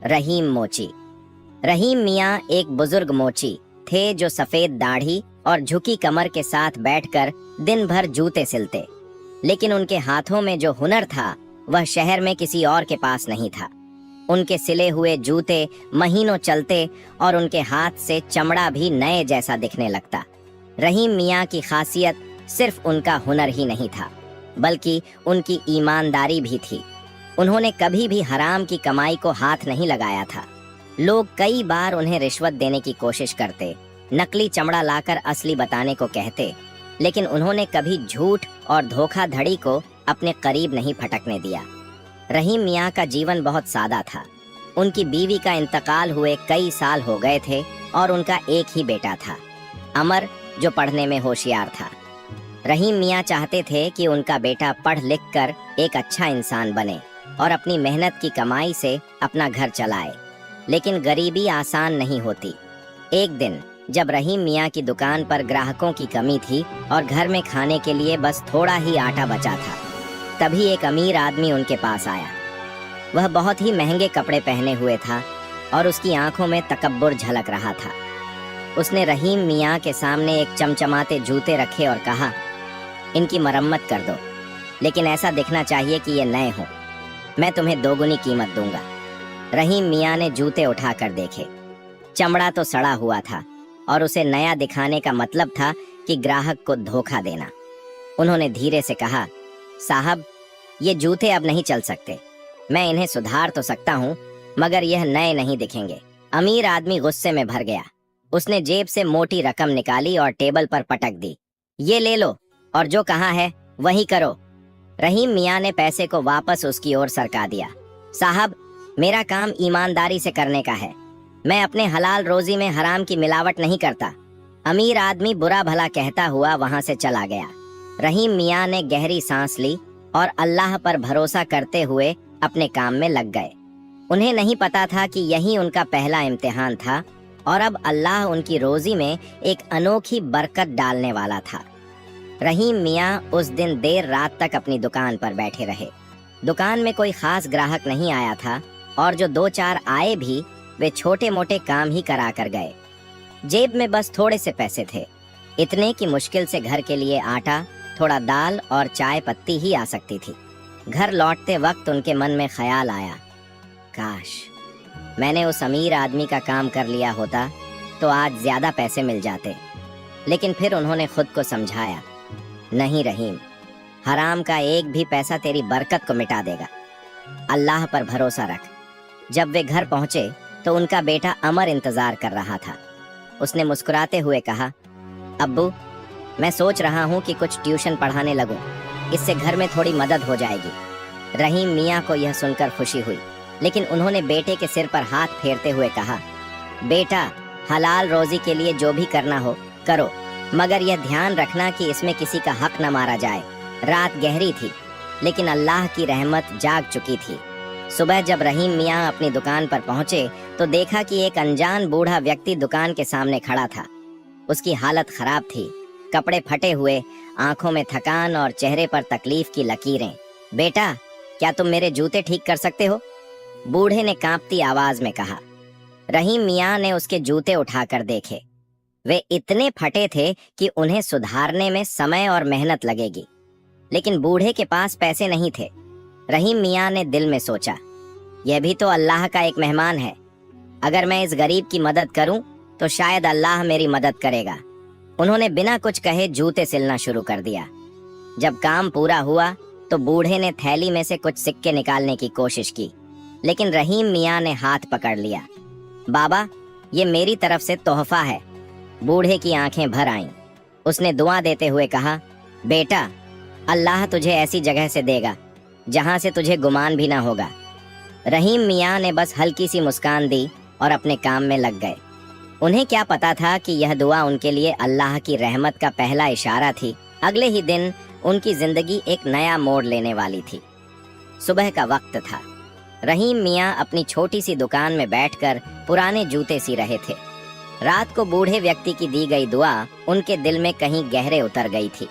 रहीम मोची। रहीम मियाँ एक बुजुर्ग मोची थे जो सफेद दाढ़ी और झुकी कमर के साथ बैठकर दिन भर जूते सिलते, लेकिन उनके हाथों में जो हुनर था वह शहर में किसी और के पास नहीं था। उनके सिले हुए जूते महीनों चलते और उनके हाथ से चमड़ा भी नए जैसा दिखने लगता। रहीम मियाँ की खासियत सिर्फ उनका हुनर ही नहीं था, बल्कि उनकी ईमानदारी भी थी। उन्होंने कभी भी हराम की कमाई को हाथ नहीं लगाया था। लोग कई बार उन्हें रिश्वत देने की कोशिश करते, नकली चमड़ा लाकर असली बताने को कहते, लेकिन उन्होंने कभी झूठ और धोखाधड़ी को अपने करीब नहीं फटकने दिया। रहीम मियाँ का जीवन बहुत सादा था। उनकी बीवी का इंतकाल हुए कई साल हो गए थे और उनका एक ही बेटा था, अमर, जो पढ़ने में होशियार था। रहीम मियाँ चाहते थे कि उनका बेटा पढ़ लिख कर एक अच्छा इंसान बने और अपनी मेहनत की कमाई से अपना घर चलाए, लेकिन गरीबी आसान नहीं होती। एक दिन जब रहीम मियाँ की दुकान पर ग्राहकों की कमी थी और घर में खाने के लिए बस थोड़ा ही आटा बचा था, तभी एक अमीर आदमी उनके पास आया। वह बहुत ही महंगे कपड़े पहने हुए था और उसकी आंखों में तकब्बुर झलक रहा था। उसने रहीम मियाँ के सामने एक चमचमाते जूते रखे और कहा, इनकी मरम्मत कर दो, लेकिन ऐसा दिखना चाहिए कि ये नए हों। मैं तुम्हें दोगुनी कीमत दूंगा। रहीम मियाँ ने जूते उठाकर देखे। चमड़ा तो सड़ा हुआ था और उसे नया दिखाने का मतलब था कि ग्राहक को धोखा देना। उन्होंने धीरे से कहा, साहब, ये जूते अब नहीं चल सकते। मैं इन्हें सुधार तो सकता हूँ, मगर यह नए नहीं दिखेंगे। अमीर आदमी गुस्से में भर गया। उसने जेब से मोटी रकम निकाली और टेबल पर पटक दी। ये ले लो और जो कहा है वही करो। रहीम मियाँ ने पैसे को वापस उसकी ओर सरका दिया। साहब, मेरा काम ईमानदारी से करने का है। मैं अपने हलाल रोजी में हराम की मिलावट नहीं करता। अमीर आदमी बुरा भला कहता हुआ वहां से चला गया। रहीम मियाँ ने गहरी सांस ली और अल्लाह पर भरोसा करते हुए अपने काम में लग गए। उन्हें नहीं पता था कि यही उनका पहला इम्तिहान था और अब अल्लाह उनकी रोजी में एक अनोखी बरकत डालने वाला था। रहीम मियाँ उस दिन देर रात तक अपनी दुकान पर बैठे रहे। दुकान में कोई खास ग्राहक नहीं आया था और जो दो चार आए भी वे छोटे मोटे काम ही करा कर गए। जेब में बस थोड़े से पैसे थे, इतने कि मुश्किल से घर के लिए आटा, थोड़ा दाल और चाय पत्ती ही आ सकती थी। घर लौटते वक्त उनके मन में ख्याल आया, काश मैंने उस अमीर आदमी का काम कर लिया होता तो आज ज्यादा पैसे मिल जाते। लेकिन फिर उन्होंने खुद को समझाया, नहीं रहीम, हराम का एक भी पैसा तेरी बरकत को मिटा देगा। अल्लाह पर भरोसा रख। जब वे घर पहुंचे तो उनका बेटा अमर इंतजार कर रहा था। उसने मुस्कुराते हुए कहा, अब्बू, मैं सोच रहा हूँ कि कुछ ट्यूशन पढ़ाने लगूं, इससे घर में थोड़ी मदद हो जाएगी। रहीम मियाँ को यह सुनकर खुशी हुई, लेकिन उन्होंने बेटे के सिर पर हाथ फेरते हुए कहा, बेटा, हलाल रोजी के लिए जो भी करना हो करो, मगर यह ध्यान रखना कि इसमें किसी का हक न मारा जाए। रात गहरी थी, लेकिन अल्लाह की रहमत जाग चुकी थी। सुबह जब रहीम मियाँ अपनी दुकान पर पहुंचे तो देखा कि एक अनजान बूढ़ा व्यक्ति दुकान के सामने खड़ा था। उसकी हालत खराब थी, कपड़े फटे हुए, आंखों में थकान और चेहरे पर तकलीफ की लकीरें। बेटा, क्या तुम मेरे जूते ठीक कर सकते हो? बूढ़े ने कांपती आवाज में कहा। रहीम मियाँ ने उसके जूते उठाकर देखे। वे इतने फटे थे कि उन्हें सुधारने में समय और मेहनत लगेगी, लेकिन बूढ़े के पास पैसे नहीं थे। रहीम मियाँ ने दिल में सोचा, यह भी तो अल्लाह का एक मेहमान है। अगर मैं इस गरीब की मदद करूं तो शायद अल्लाह मेरी मदद करेगा। उन्होंने बिना कुछ कहे जूते सिलना शुरू कर दिया। जब काम पूरा हुआ तो बूढ़े ने थैली में से कुछ सिक्के निकालने की कोशिश की, लेकिन रहीम मियाँ ने हाथ पकड़ लिया। बाबा, ये मेरी तरफ से तोहफा है। बूढ़े की आंखें भर आईं। उसने दुआ देते हुए कहा, बेटा, अल्लाह तुझे ऐसी जगह से देगा जहां से तुझे गुमान भी ना होगा। रहीम मियाँ ने बस हल्की सी मुस्कान दी और अपने काम में लग गए। उन्हें क्या पता था कि यह दुआ उनके लिए अल्लाह की रहमत का पहला इशारा थी। अगले ही दिन उनकी जिंदगी एक नया मोड़ लेने वाली थी। सुबह का वक्त था। रहीम मियाँ अपनी छोटी सी दुकान में बैठकर पुराने जूते सी रहे थे। रात को बूढ़े व्यक्ति की दी गई दुआ उनके दिल में कहीं गहरे उतर गई थी,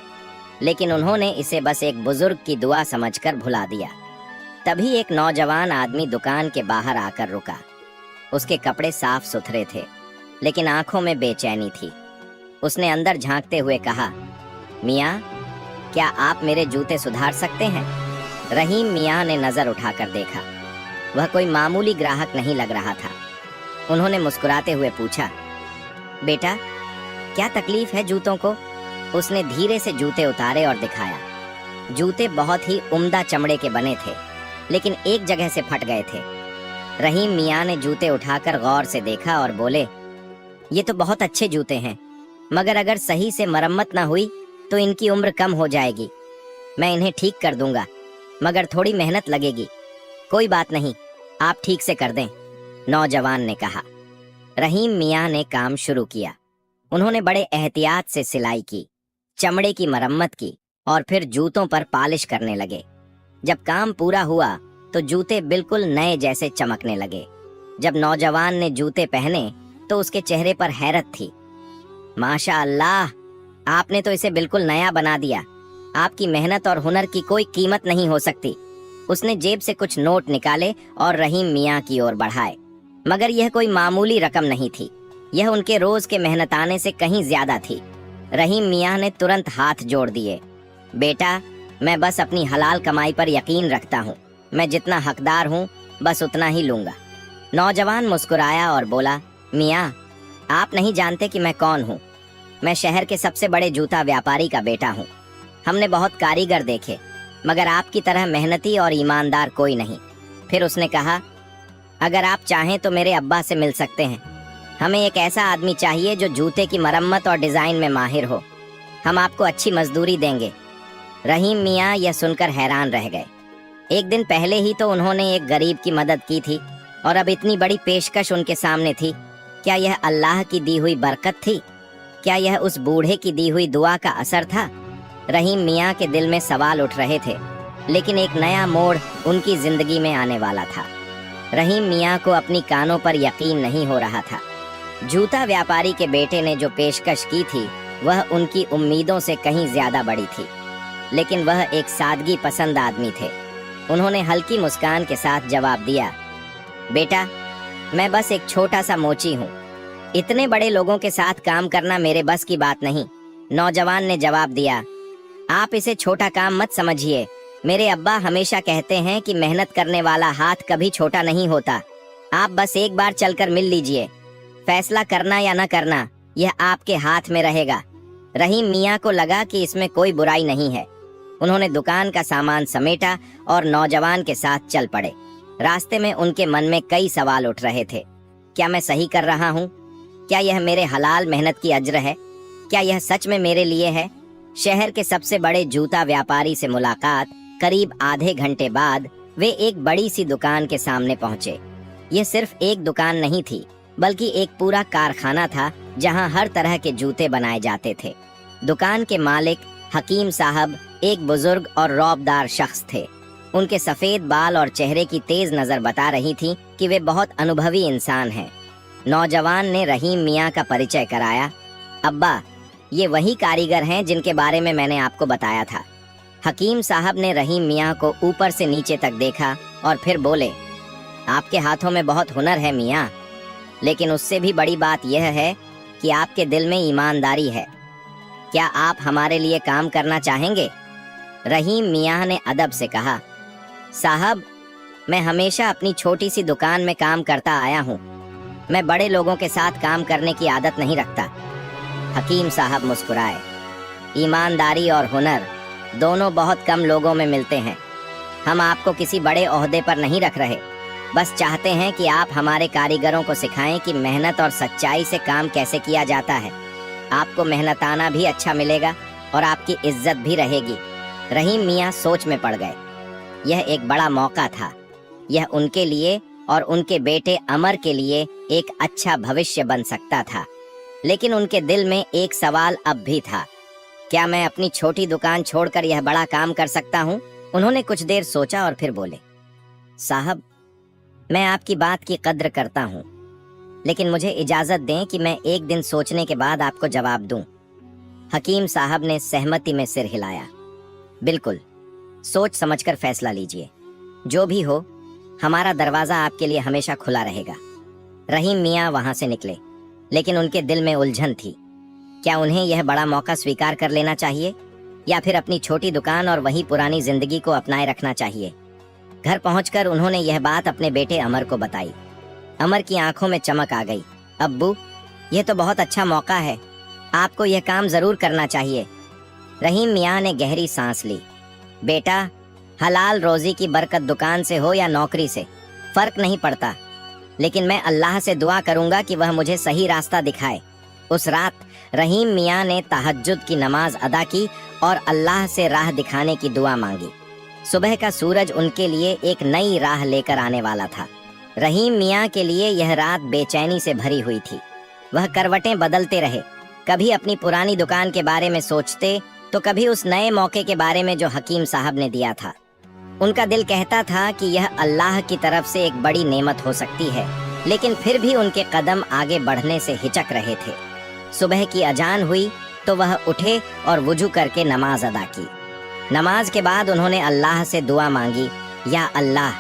लेकिन उन्होंने इसे बस एक बुजुर्ग की दुआ समझकर भुला दिया। तभी एक नौजवान आदमी दुकान के बाहर आकर रुका। उसके कपड़े साफ सुथरे थे, लेकिन आंखों में बेचैनी थी। उसने अंदर झांकते हुए कहा, मियाँ, क्या आप मेरे जूते सुधार सकते हैं? रहीम मियाँ ने नजर उठाकर देखा। वह कोई मामूली ग्राहक नहीं लग रहा था। उन्होंने मुस्कुराते हुए पूछा, बेटा, क्या तकलीफ है जूतों को? उसने धीरे से जूते उतारे और दिखाया। जूते बहुत ही उम्दा चमड़े के बने थे, लेकिन एक जगह से फट गए थे। रहीम मियाँ ने जूते उठाकर गौर से देखा और बोले, ये तो बहुत अच्छे जूते हैं, मगर अगर सही से मरम्मत ना हुई तो इनकी उम्र कम हो जाएगी। मैं इन्हें ठीक कर दूंगा, मगर थोड़ी मेहनत लगेगी। कोई बात नहीं, आप ठीक से कर दें, नौजवान ने कहा। रहीम मियाँ ने काम शुरू किया। उन्होंने बड़े एहतियात से सिलाई की, चमड़े की मरम्मत की और फिर जूतों पर पॉलिश करने लगे। जब काम पूरा हुआ तो जूते बिल्कुल नए जैसे चमकने लगे। जब नौजवान ने जूते पहने तो उसके चेहरे पर हैरत थी। माशा अल्लाह, आपने तो इसे बिल्कुल नया बना दिया। आपकी मेहनत और हुनर की कोई कीमत नहीं हो सकती। उसने जेब से कुछ नोट निकाले और रहीम मियाँ की ओर बढ़ाए, मगर यह कोई मामूली रकम नहीं थी। यह उनके रोज के मेहनताने से कहीं ज्यादा थी। रहीम मियाँ ने तुरंत हाथ जोड़ दिए। बेटा, मैं बस अपनी हलाल कमाई पर यकीन रखता हूँ। मैं जितना हकदार हूँ बस उतना ही लूंगा। नौजवान मुस्कुराया और बोला, मियाँ, आप नहीं जानते कि मैं कौन हूँ। मैं शहर के सबसे बड़े जूता व्यापारी का बेटा हूँ। हमने बहुत कारीगर देखे, मगर आपकी तरह मेहनती और ईमानदार कोई नहीं। फिर उसने कहा, अगर आप चाहें तो मेरे अब्बा से मिल सकते हैं। हमें एक ऐसा आदमी चाहिए जो जूते की मरम्मत और डिजाइन में माहिर हो। हम आपको अच्छी मजदूरी देंगे। रहीम मियाँ यह सुनकर हैरान रह गए। एक दिन पहले ही तो उन्होंने एक गरीब की मदद की थी और अब इतनी बड़ी पेशकश उनके सामने थी। क्या यह अल्लाह की दी हुई बरकत थी? क्या यह उस बूढ़े की दी हुई दुआ का असर था? रहीम मियाँ के दिल में सवाल उठ रहे थे, लेकिन एक नया मोड़ उनकी जिंदगी में आने वाला था। रहीम मियाँ को अपनी कानों पर यकीन नहीं हो रहा था। जूता व्यापारी के बेटे ने जो पेशकश की थी वह उनकी उम्मीदों से कहीं ज्यादा बड़ी थी, लेकिन वह एक सादगी पसंद आदमी थे। उन्होंने हल्की मुस्कान के साथ जवाब दिया, बेटा, मैं बस एक छोटा सा मोची हूँ। इतने बड़े लोगों के साथ काम करना मेरे बस की बात नहीं। नौजवान ने जवाब दिया, आप इसे छोटा काम मत समझिए। मेरे अब्बा हमेशा कहते हैं कि मेहनत करने वाला हाथ कभी छोटा नहीं होता। आप बस एक बार चलकर मिल लीजिए। फैसला करना या न करना यह आपके हाथ में रहेगा। रहीम मियाँ को लगा कि इसमें कोई बुराई नहीं है। उन्होंने दुकान का सामान समेटा और नौजवान के साथ चल पड़े। रास्ते में उनके मन में कई सवाल उठ रहे थे। क्या मैं सही कर रहा हूँ? क्या यह मेरे हलाल मेहनत की अज्र है? क्या यह सच में मेरे लिए है? शहर के सबसे बड़े जूता व्यापारी से मुलाकात करीब आधे घंटे बाद वे एक बड़ी सी दुकान के सामने पहुंचे। यह सिर्फ एक दुकान नहीं थी, बल्कि एक पूरा कारखाना था जहां हर तरह के जूते बनाए जाते थे। दुकान के मालिक हकीम साहब एक बुजुर्ग और रौबदार शख्स थे। उनके सफेद बाल और चेहरे की तेज नजर बता रही थी कि वे बहुत अनुभवी इंसान हैं। नौजवान ने रहीम मियाँ का परिचय कराया। अब्बा, ये वही कारीगर हैं जिनके बारे में मैंने आपको बताया था। हकीम साहब ने रहीम मियाँ को ऊपर से नीचे तक देखा और फिर बोले, आपके हाथों में बहुत हुनर है मियाँ, लेकिन उससे भी बड़ी बात यह है कि आपके दिल में ईमानदारी है। क्या आप हमारे लिए काम करना चाहेंगे? रहीम मियाँ ने अदब से कहा, साहब, मैं हमेशा अपनी छोटी सी दुकान में काम करता आया हूँ। मैं बड़े लोगों के साथ काम करने की आदत नहीं रखता। हकीम साहब मुस्कुराए। ईमानदारी और हुनर दोनों बहुत कम लोगों में मिलते हैं। हम आपको किसी बड़े ओहदे पर नहीं रख रहे, बस चाहते हैं कि आप हमारे कारीगरों को सिखाएं कि मेहनत और सच्चाई से काम कैसे किया जाता है। आपको मेहनताना भी अच्छा मिलेगा और आपकी इज्जत भी रहेगी। रहीम मियाँ सोच में पड़ गए। यह एक बड़ा मौका था। यह उनके लिए और उनके बेटे अमर के लिए एक अच्छा भविष्य बन सकता था। लेकिन उनके दिल में एक सवाल अब भी था, क्या मैं अपनी छोटी दुकान छोड़कर यह बड़ा काम कर सकता हूँ? उन्होंने कुछ देर सोचा और फिर बोले, साहब, मैं आपकी बात की कद्र करता हूँ, लेकिन मुझे इजाजत दें कि मैं एक दिन सोचने के बाद आपको जवाब दूं। हकीम साहब ने सहमति में सिर हिलाया। बिल्कुल, सोच समझकर फैसला लीजिए। जो भी हो, हमारा दरवाजा आपके लिए हमेशा खुला रहेगा। रहीम मियाँ वहां से निकले, लेकिन उनके दिल में उलझन थी। क्या उन्हें यह बड़ा मौका स्वीकार कर लेना चाहिए या फिर अपनी छोटी दुकान और वही पुरानी जिंदगी को अपनाए रखना चाहिए? घर पहुंचकर उन्होंने यह बात अपने बेटे अमर को बताई। अमर की आंखों में चमक आ गई। अब्बू, यह तो बहुत अच्छा मौका है, आपको यह काम जरूर करना चाहिए। रहीम मियाँ ने गहरी सांस ली। बेटा, हलाल रोजी की बरकत दुकान से हो या नौकरी से, फर्क नहीं पड़ता, लेकिन मैं अल्लाह से दुआ करूंगा कि वह मुझे सही रास्ता दिखाए। उस रात रहीम मियाँ ने तहज्जुद की नमाज अदा की और अल्लाह से राह दिखाने की दुआ मांगी। सुबह का सूरज उनके लिए एक नई राह लेकर आने वाला था। रहीम मियाँ के लिए यह रात बेचैनी से भरी हुई थी। वह करवटें बदलते रहे, कभी अपनी पुरानी दुकान के बारे में सोचते तो कभी उस नए मौके के बारे में जो हकीम साहब ने दिया था। उनका दिल कहता था कि यह अल्लाह की तरफ से एक बड़ी नेमत हो सकती है, लेकिन फिर भी उनके कदम आगे बढ़ने से हिचक रहे थे। सुबह की अजान हुई तो वह उठे और वुजू करके नमाज अदा की। नमाज के बाद उन्होंने अल्लाह से दुआ मांगी, या अल्लाह,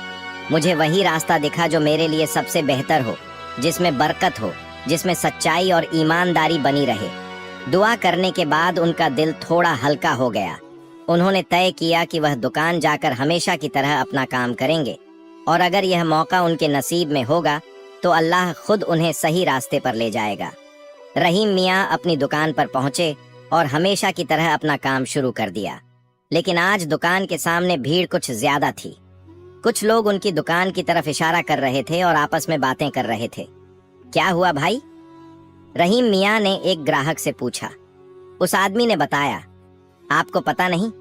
मुझे वही रास्ता दिखा जो मेरे लिए सबसे बेहतर हो, जिसमें बरकत हो, जिसमें सच्चाई और ईमानदारी बनी रहे। दुआ करने के बाद उनका दिल थोड़ा हल्का हो गया। उन्होंने तय किया कि वह दुकान जाकर हमेशा की तरह अपना काम करेंगे, और अगर यह मौका उनके नसीब में होगा तो अल्लाह खुद उन्हें सही रास्ते पर ले जाएगा। रहीम मियाँ अपनी दुकान पर पहुंचे और हमेशा की तरह अपना काम शुरू कर दिया। लेकिन आज दुकान के सामने भीड़ कुछ ज्यादा थी। कुछ लोग उनकी दुकान की तरफ इशारा कर रहे थे और आपस में बातें कर रहे थे। क्या हुआ भाई? रहीम मियाँ ने एक ग्राहक से पूछा। उस आदमी ने बताया, आपको पता नहीं,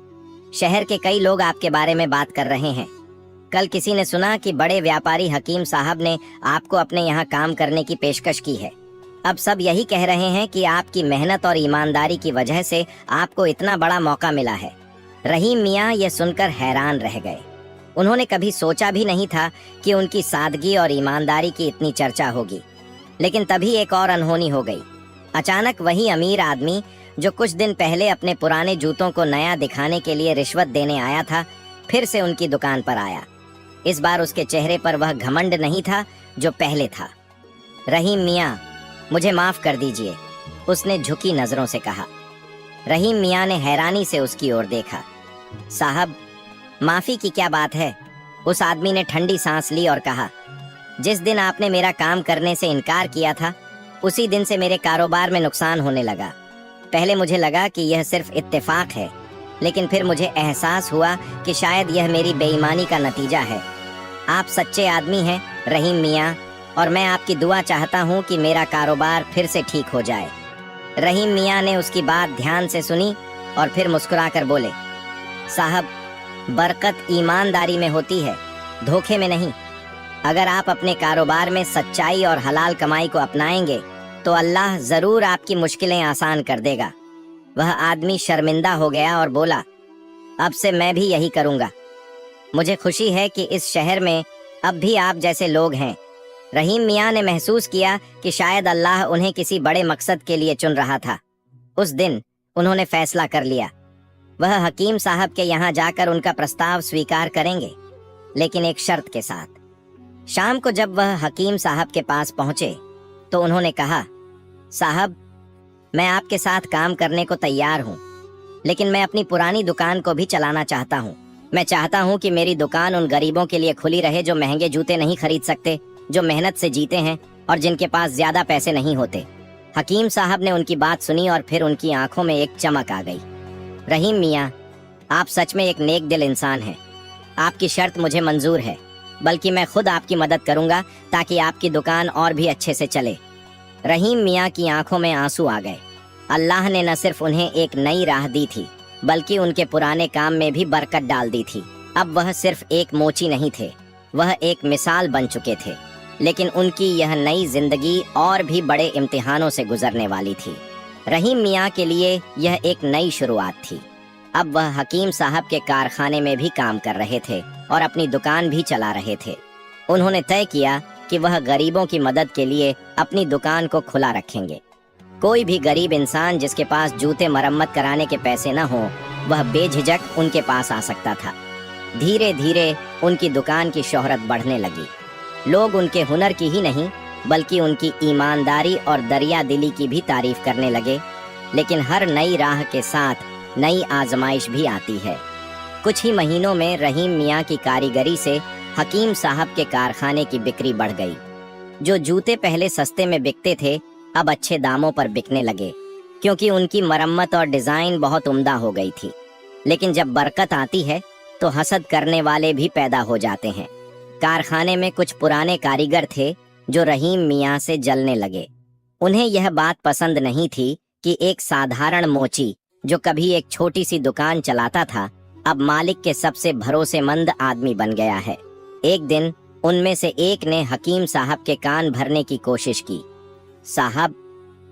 शहर के कई लोग आपके बारे में बात कर रहे हैं। कल किसी ने सुना कि बड़े व्यापारी हकीम साहब ने आपको अपने यहाँ काम करने की पेशकश की है। अब सब यही कह रहे हैं कि आपकी मेहनत और ईमानदारी की वजह से आपको इतना बड़ा मौका मिला है। रहीम मियाँ ये सुनकर हैरान रह गए। उन्होंने कभी सोचा भी नहीं था कि उनकी सादगी और ईमानदारी की इतनी चर्चा होगी। लेकिन तभी एक और अनहोनी हो गई। अचानक वही अमीर आदमी जो कुछ दिन पहले अपने पुराने जूतों को नया दिखाने के लिए रिश्वत देने आया था, फिर से उनकी दुकान पर आया। इस बार उसके चेहरे पर वह घमंड नहीं था जो पहले था। रहीम मियाँ, मुझे माफ कर दीजिए, उसने झुकी नजरों से कहा। रहीम मियाँ ने हैरानी से उसकी ओर देखा। साहब, माफी की क्या बात है? उस आदमी ने ठंडी सांस ली और कहा, जिस दिन आपने मेरा काम करने से इनकार किया था, उसी दिन से मेरे कारोबार में नुकसान होने लगा। पहले मुझे लगा कि यह सिर्फ इत्तेफाक है, लेकिन फिर मुझे एहसास हुआ कि शायद यह मेरी बेईमानी का नतीजा है। आप सच्चे आदमी हैं रहीम मियाँ, और मैं आपकी दुआ चाहता हूँ कि मेरा कारोबार फिर से ठीक हो जाए। रहीम मियाँ ने उसकी बात ध्यान से सुनी और फिर मुस्कुराकर बोले, साहब, बरकत ईमानदारी में होती है, धोखे में नहीं। अगर आप अपने कारोबार में सच्चाई और हलाल कमाई को अपनाएंगे तो अल्लाह जरूर आपकी मुश्किलें आसान कर देगा। वह आदमी शर्मिंदा हो गया और बोला, अब से मैं भी यही करूंगा। मुझे खुशी है कि इस शहर में अब भी आप जैसे लोग हैं। रहीम मियाँ ने महसूस किया कि शायद अल्लाह उन्हें किसी बड़े मकसद के लिए चुन रहा था। उस दिन उन्होंने फैसला कर लिया, वह हकीम साहब के यहाँ जाकर उनका प्रस्ताव स्वीकार करेंगे, लेकिन एक शर्त के साथ। शाम को जब वह हकीम साहब के पास पहुंचे तो उन्होंने कहा, साहब, मैं आपके साथ काम करने को तैयार हूँ, लेकिन मैं अपनी पुरानी दुकान को भी चलाना चाहता हूँ। मैं चाहता हूँ कि मेरी दुकान उन गरीबों के लिए खुली रहे जो महंगे जूते नहीं खरीद सकते, जो मेहनत से जीते हैं और जिनके पास ज्यादा पैसे नहीं होते। हकीम साहब ने उनकी बात सुनी और फिर उनकी आंखों में एक चमक आ गई। रहीम मियाँ, आप सच में एक नेक दिल इंसान हैं। आपकी शर्त मुझे मंजूर है, बल्कि मैं खुद आपकी मदद करूंगा ताकि आपकी दुकान और भी अच्छे से चले। रहीम मियाँ की आंखों में आंसू आ गए। अल्लाह ने न सिर्फ उन्हें एक नई राह दी थी, बल्कि उनके पुराने काम में भी बरकत डाल दी थी। अब वह सिर्फ एक मोची नहीं थे, वह एक मिसाल बन चुके थे। लेकिन उनकी यह नई जिंदगी और भी बड़े इम्तिहानों से गुजरने वाली थी। रहीम मियाँ के लिए यह एक नई शुरुआत थी। अब वह हकीम साहब के कारखाने में भी काम कर रहे थे और अपनी दुकान भी चला रहे थे। उन्होंने तय किया कि वह गरीबों की मदद के लिए अपनी दुकान को खुला रखेंगे। कोई भी गरीब इंसान जिसके पास जूते मरम्मत कराने के पैसे न हो, वह बेझिझक उनके पास आ सकता था। धीरे धीरे उनकी दुकान की शोहरत बढ़ने लगी। लोग उनके हुनर की ही नहीं, बल्कि उनकी ईमानदारी और दरिया दिली की भी तारीफ करने लगे। लेकिन हर नई राह के साथ नई आजमाइश भी आती है। कुछ ही महीनों में रहीम मियाँ की कारीगरी से हकीम साहब के कारखाने की बिक्री बढ़ गई। जो जूते पहले सस्ते में बिकते थे अब अच्छे दामों पर बिकने लगे, क्योंकि उनकी मरम्मत और डिजाइन बहुत उम्दा हो गई थी। लेकिन जब बरकत आती है तो हसद करने वाले भी पैदा हो जाते हैं। कारखाने में कुछ पुराने कारीगर थे जो रहीम मियाँ से जलने लगे। उन्हें यह बात पसंद नहीं थी कि एक साधारण मोची जो कभी एक छोटी सी दुकान चलाता था अब मालिक के सबसे भरोसेमंद आदमी बन गया है। एक दिन उनमें से एक ने हकीम साहब के कान भरने की कोशिश की। साहब,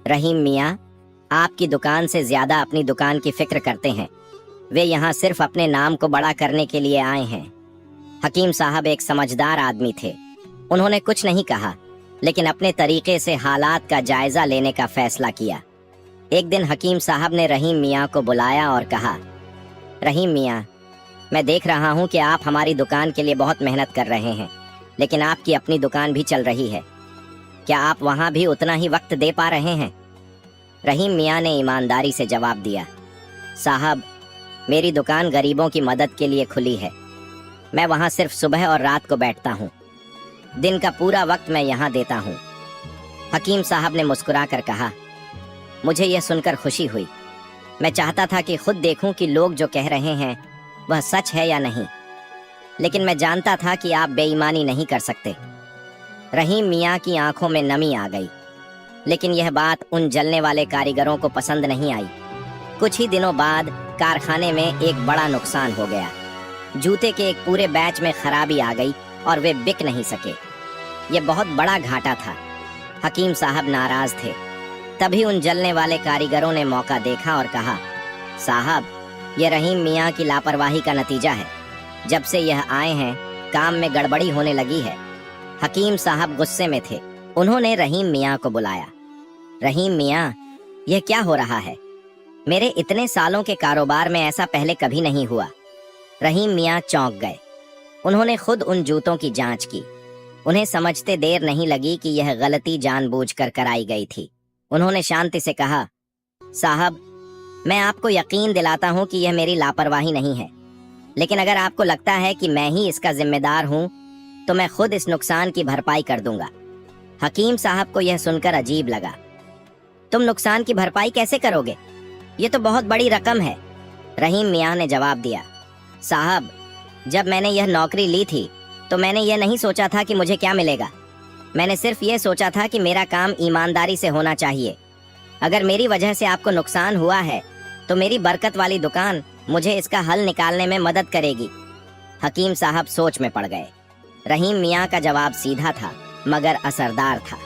रहीम मियाँ आपकी दुकान से ज्यादा अपनी दुकान की फिक्र करते हैं। वे यहाँ सिर्फ अपने नाम को बड़ा करने के लिए आए हैं। हकीम साहब एक समझदार आदमी थे। उन्होंने कुछ नहीं कहा, लेकिन अपने तरीके से हालात का जायजा लेने का फैसला किया। एक दिन हकीम साहब ने रहीम मियाँ को बुलाया और कहा, रहीम मियाँ, मैं देख रहा हूँ कि आप हमारी दुकान के लिए बहुत मेहनत कर रहे हैं, लेकिन आपकी अपनी दुकान भी चल रही है। क्या आप वहाँ भी उतना ही वक्त दे पा रहे हैं? रहीम मियाँ ने ईमानदारी से जवाब दिया, साहब, मेरी दुकान गरीबों की मदद के लिए खुली है। मैं वहाँ सिर्फ सुबह और रात को बैठता हूँ। दिन का पूरा वक्त मैं यहाँ देता हूँ। हकीम साहब ने मुस्कुराकर कहा, मुझे यह सुनकर खुशी हुई। मैं चाहता था कि खुद देखूं कि लोग जो कह रहे हैं वह सच है या नहीं, लेकिन मैं जानता था कि आप बेईमानी नहीं कर सकते। रहीम मियाँ की आंखों में नमी आ गई, लेकिन यह बात उन जलने वाले कारीगरों को पसंद नहीं आई। कुछ ही दिनों बाद कारखाने में एक बड़ा नुकसान हो गया। जूते के एक पूरे बैच में खराबी आ गई और वे बिक नहीं सके। यह बहुत बड़ा घाटा था। हकीम साहब नाराज थे। तभी उन जलने वाले कारीगरों ने मौका देखा और कहा, साहब, यह रहीम मियाँ की लापरवाही का नतीजा है। जब से यह आए हैं काम में गड़बड़ी होने लगी है। हकीम साहब गुस्से में थे। उन्होंने रहीम मियाँ को बुलाया। रहीम मियाँ, यह क्या हो रहा है? मेरे इतने सालों के कारोबार में ऐसा पहले कभी नहीं हुआ। रहीम मियाँ चौंक गए। उन्होंने खुद उन जूतों की जांच की। उन्हें समझते देर नहीं लगी कि यह गलती जानबूझकर कराई गई थी। उन्होंने शांति से कहा, साहब, मैं आपको यकीन दिलाता हूँ कि यह मेरी लापरवाही नहीं है, लेकिन अगर आपको लगता है कि मैं ही इसका जिम्मेदार हूँ तो मैं खुद इस नुकसान की भरपाई कर दूंगा। हकीम साहब को यह सुनकर अजीब लगा। तुम नुकसान की भरपाई कैसे करोगे? ये तो बहुत बड़ी रकम है। रहीम मियाँ ने जवाब दिया, साहब, जब मैंने यह नौकरी ली थी तो मैंने यह नहीं सोचा था कि मुझे क्या मिलेगा। मैंने सिर्फ ये सोचा था कि मेरा काम ईमानदारी से होना चाहिए। अगर मेरी वजह से आपको नुकसान हुआ है तो मेरी बरकत वाली दुकान मुझे इसका हल निकालने में मदद करेगी। हकीम साहब सोच में पड़ गए। रहीम मियाँ का जवाब सीधा था मगर असरदार था।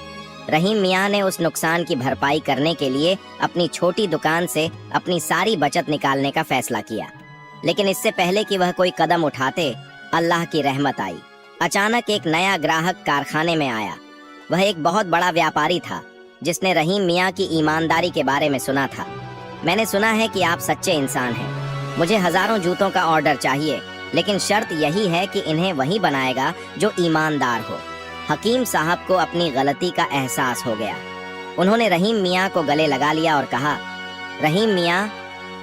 रहीम मियाँ ने उस नुकसान की भरपाई करने के लिए अपनी छोटी दुकान से अपनी सारी बचत निकालने का फैसला किया। लेकिन इससे पहले कि वह कोई कदम उठाते, अल्लाह की रहमत आई। अचानक एक नया ग्राहक कारखाने में आया। वह एक बहुत बड़ा व्यापारी था जिसने रहीम मियाँ की ईमानदारी के बारे में सुना था। मैंने सुना है कि आप सच्चे इंसान हैं। मुझे हजारों जूतों का ऑर्डर चाहिए, लेकिन शर्त यही है कि इन्हें वही बनाएगा जो ईमानदार हो। हकीम साहब को अपनी गलती का एहसास हो गया। उन्होंने रहीम मियाँ को गले लगा लिया और कहा, रहीम मियाँ,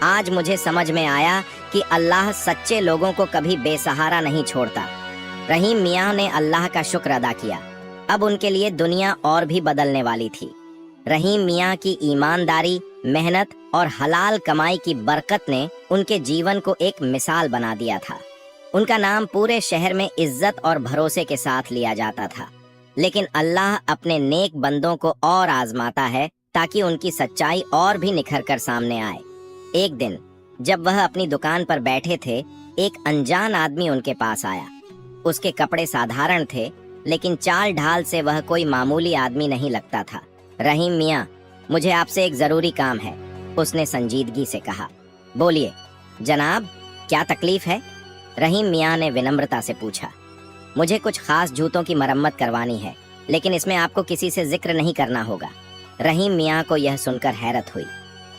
आज मुझे समझ में आया कि अल्लाह सच्चे लोगों को कभी बेसहारा नहीं छोड़ता। रहीम मियाँ ने अल्लाह का शुक्र अदा किया। अब उनके लिए दुनिया और भी बदलने वाली थी। रहीम मियाँ की ईमानदारी, मेहनत और हलाल कमाई की बरकत ने उनके जीवन को एक मिसाल बना दिया था। उनका नाम पूरे शहर में इज्जत और भरोसे के साथ लिया जाता था। लेकिन अल्लाह अपने नेक बंदों को और आजमाता है ताकि उनकी सच्चाई और भी निखर कर सामने आए। एक दिन जब वह अपनी दुकान पर बैठे थे, एक अनजान आदमी उनके पास आया। उसके कपड़े साधारण थे, लेकिन चाल ढाल से वह कोई मामूली आदमी नहीं लगता था। रहीम मियाँ, मुझे आपसे एक जरूरी काम है, उसने संजीदगी से कहा। बोलिए जनाब, क्या तकलीफ है? रहीम मियाँ ने विनम्रता से पूछा। मुझे कुछ खास जूतों की मरम्मत करवानी है, लेकिन इसमें आपको किसी से जिक्र नहीं करना होगा। रहीम मियाँ को यह सुनकर हैरत हुई।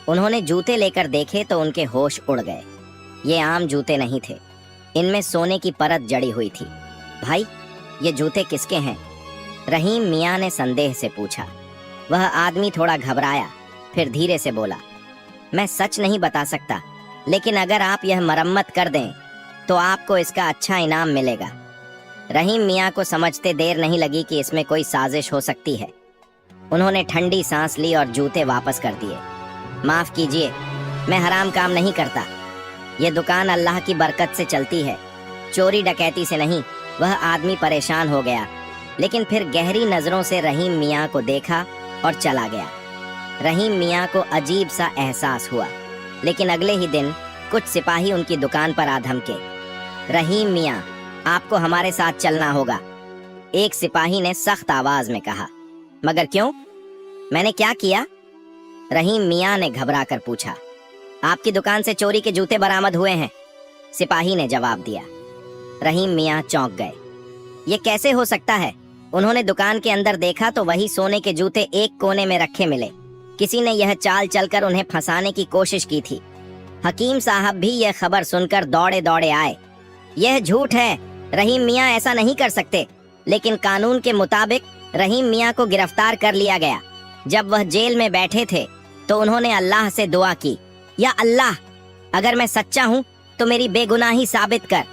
उन्होंने जूते लेकर देखे तो उनके होश उड़ गए। ये आम जूते नहीं थे, इनमें सोने की परत जड़ी हुई थी। भाई, ये जूते किसके हैं? रहीम मियाँ ने संदेह से पूछा। वह आदमी थोड़ा घबराया, फिर धीरे से बोला, मैं सच नहीं बता सकता, लेकिन अगर आप यह मरम्मत कर दें तो आपको इसका अच्छा इनाम मिलेगा। रहीम मियाँ को समझते देर नहीं लगी कि इसमें कोई साजिश हो सकती है। उन्होंने ठंडी सांस ली और जूते वापस कर दिए। माफ कीजिए, मैं हराम काम नहीं करता। ये दुकान अल्लाह की बरकत से चलती है, चोरी डकैती से नहीं। वह आदमी परेशान हो गया, लेकिन फिर गहरी नजरों से रहीम मियाँ को देखा और चला गया। रहीम मियाँ को अजीब सा एहसास हुआ, लेकिन अगले ही दिन कुछ सिपाही उनकी दुकान पर आ धमके। रहीम मियाँ, आपको हमारे साथ चलना होगा, एक सिपाही ने सख्त आवाज में कहा। मगर क्यों? मैंने क्या किया? रहीम मियाँ ने घबरा कर पूछा। आपकी दुकान से चोरी के जूते बरामद हुए हैं, सिपाही ने जवाब दिया। रहीम मियाँ चौंक गए। ये कैसे हो सकता है? उन्होंने दुकान के अंदर देखा तो वही सोने के जूते एक कोने में रखे मिले। किसी ने यह चाल चलकर उन्हें फंसाने की कोशिश की थी। हकीम साहब भी यह खबर सुनकर दौड़े दौड़े आए। यह झूठ है, रहीम मियाँ ऐसा नहीं कर सकते। लेकिन कानून के मुताबिक रहीम मियाँ को गिरफ्तार कर लिया गया। जब वह जेल में बैठे थे तो उन्होंने अल्लाह से दुआ की, या अल्लाह, अगर मैं सच्चा हूँ तो मेरी बेगुनाही साबित कर।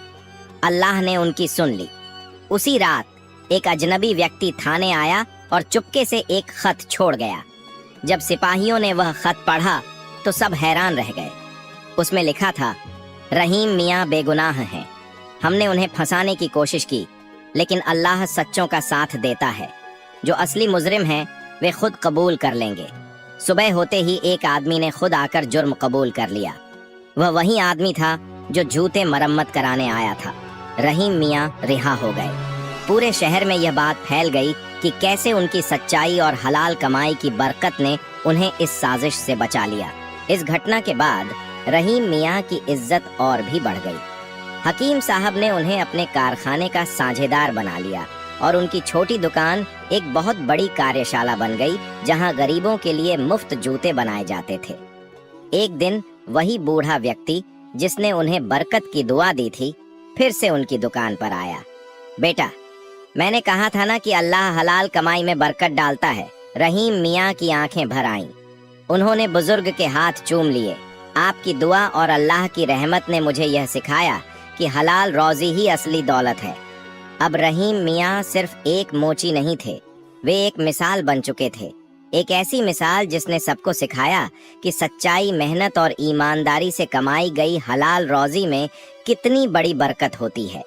अल्लाह ने उनकी सुन ली। उसी रात एक अजनबी व्यक्ति थाने आया और चुपके से एक खत छोड़ गया। जब सिपाहियों ने वह खत पढ़ा तो सब हैरान रह गए। उसमें लिखा था, रहीम मियाँ बेगुनाह हैं। हमने उन्हें फंसाने की कोशिश की, लेकिन अल्लाह सच्चों का साथ देता है। जो असली मुजरिम हैं वे खुद कबूल कर लेंगे। सुबह होते ही एक आदमी ने खुद आकर जुर्म कबूल कर लिया। वह वही आदमी था जो जूते मरम्मत कराने आया था। रहीम मियाँ रिहा हो गए। पूरे शहर में यह बात फैल गई कि कैसे उनकी सच्चाई और हलाल कमाई की बरकत ने उन्हें इस साजिश से बचा लिया। इस घटना के बाद रहीम मियाँ की इज्जत और भी बढ़ गई। हकीम साहब ने उन्हें अपने कारखाने का साझेदार बना लिया और उनकी छोटी दुकान एक बहुत बड़ी कार्यशाला बन गई, जहां गरीबों के लिए मुफ्त जूते बनाए जाते थे। एक दिन वही बूढ़ा व्यक्ति जिसने उन्हें बरकत की दुआ दी थी, फिर से उनकी दुकान पर आया। बेटा, मैंने कहा था ना कि अल्लाह हलाल कमाई में बरकत डालता है। रहीम मियाँ की आंखें भर आईं। उन्होंने बुजुर्ग के हाथ चूम लिए। आपकी दुआ और अल्लाह की रहमत ने मुझे यह सिखाया कि हलाल रोजी ही असली दौलत है। अब रहीम मियाँ सिर्फ एक मोची नहीं थे, वे एक मिसाल बन चुके थे। एक ऐसी मिसाल जिसने सबको सिखाया कि सच्चाई, मेहनत और ईमानदारी से कमाई गई हलाल रोजी में कितनी बड़ी बरकत होती है।